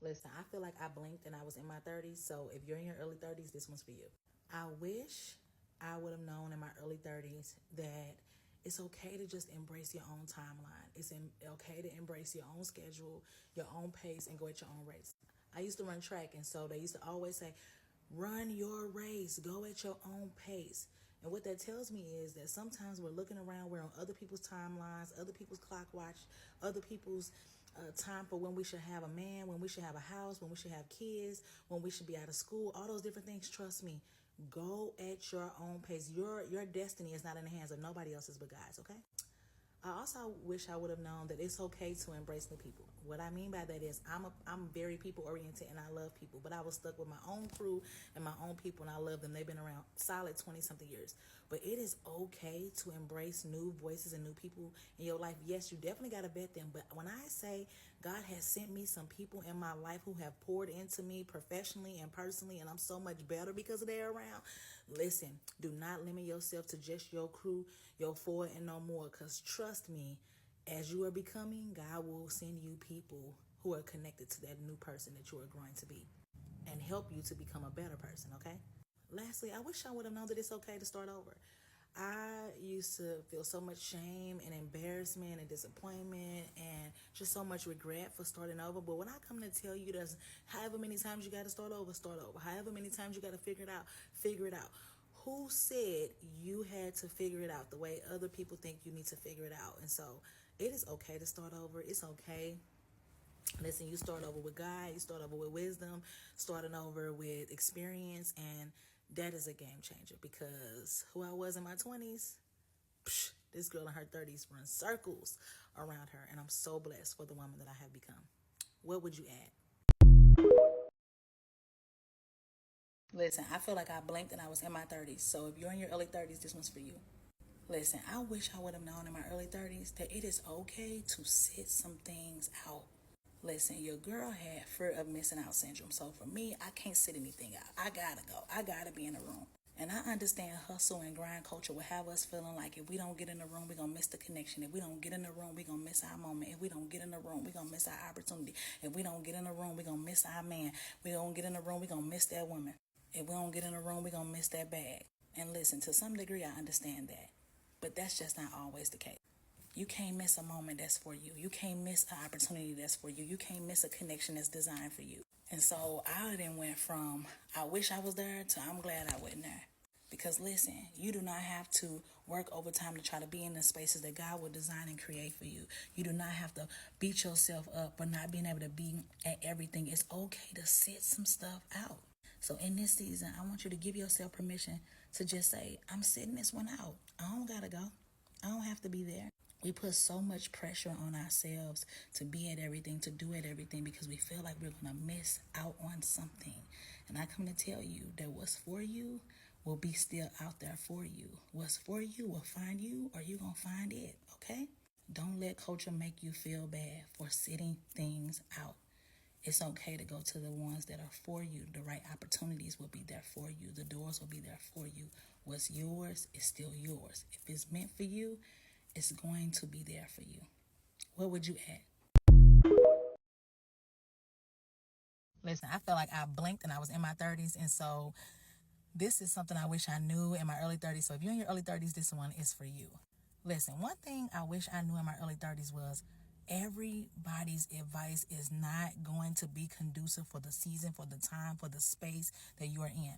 Listen, I feel like I blinked and I was in my 30s. So if you're in your early 30s, this one's for you. I wish I would have known in my early 30s that it's okay to just embrace your own timeline. Okay to embrace your own schedule, your own pace, and go at your own race. I used to run track, and so they used to always say, run your race, go at your own pace. And what that tells me is that sometimes we're looking around, we're on other people's timelines, other people's clock watch, other people's time for when we should have a man, when we should have a house, when we should have kids, when we should be out of school, all those different things. Trust me, go at your own pace. Your destiny is not in the hands of nobody else's but God's, okay? I also wish I would have known that it's okay to embrace new people. What I mean by that is I'm very people oriented and I love people, but I was stuck with my own crew and my own people and I love them. They've been around solid 20 something years. But it is okay to embrace new voices and new people in your life. Yes, you definitely got to vet them. But when I say God has sent me some people in my life who have poured into me professionally and personally, and I'm so much better because they're around. Listen, do not limit yourself to just your crew, your four and no more. Because trust me, as you are becoming, God will send you people who are connected to that new person that you are growing to be and help you to become a better person, okay? Lastly, I wish I would have known that it's okay to start over. I used to feel so much shame and embarrassment and disappointment and just so much regret for starting over. But when I come to tell you there's however many times you got to start over, start over. However many times you got to figure it out, figure it out. Who said you had to figure it out the way other people think you need to figure it out? And so it is okay to start over. It's okay. Listen, you start over with God, you start over with wisdom, starting over with experience, and that is a game changer because who I was in my 20s, this girl in her 30s runs circles around her, and I'm so blessed for the woman that I have become. What would you add? Listen, I feel like I blinked and I was in my 30s. So if you're in your early 30s, this one's for you. Listen, I wish I would have known in my early 30s that it is okay to sit some things out. Listen, your girl had fear of missing out syndrome. So for me, I can't sit anything out. I gotta go. I gotta be in the room. And I understand hustle and grind culture will have us feeling like if we don't get in the room, we're going to miss the connection. If we don't get in the room, we're going to miss our moment. If we don't get in the room, we're going to miss our opportunity. If we don't get in the room, we're going to miss our man. We don't get in the room, we're going to miss that woman. If we don't get in the room, we're going to miss that bag. And listen, to some degree, I understand that. But that's just not always the case. You can't miss a moment that's for you. You can't miss an opportunity that's for you. You can't miss a connection that's designed for you. And so I then went from I wish I was there to I'm glad I wasn't there. Because listen, you do not have to work overtime to try to be in the spaces that God will design and create for you. You do not have to beat yourself up for not being able to be at everything. It's okay to sit some stuff out. So in this season, I want you to give yourself permission to just say, I'm sitting this one out. I don't gotta go. I don't have to be there. We put so much pressure on ourselves to be at everything, to do at everything, because we feel like we're going to miss out on something. And I come to tell you that what's for you will be still out there for you. What's for you will find you, or you're going to find it, okay? Don't let culture make you feel bad for sitting things out. It's okay to go to the ones that are for you. The right opportunities will be there for you. The doors will be there for you. What's yours is still yours. If it's meant for you, it's going to be there for you. What would you add? Listen, I felt like I blinked and I was in my 30s. And so this is something I wish I knew in my early 30s. So if you're in your early 30s, this one is for you. Listen, one thing I wish I knew in my early 30s was everybody's advice is not going to be conducive for the season, for the time, for the space that you are in.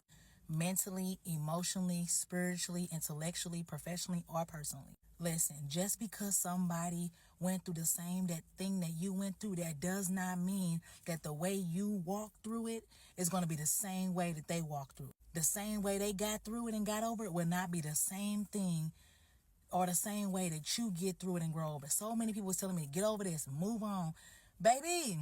Mentally, emotionally, spiritually, intellectually, professionally, or personally. Listen, just because somebody went through the same that thing that you went through, that does not mean that the way you walk through it is going to be the same way that they walk through. The same way they got through it and got over it will not be the same thing or the same way that you get through it and grow over it. So many people was telling me, get over this, move on. Baby,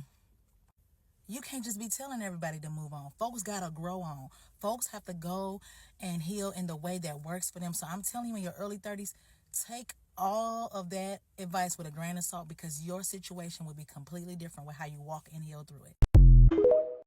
you can't just be telling everybody to move on. Folks got to grow on. Folks have to go and heal in the way that works for them. So I'm telling you, in your early 30s, take all of that advice with a grain of salt because your situation will be completely different with how you walk and heal through it.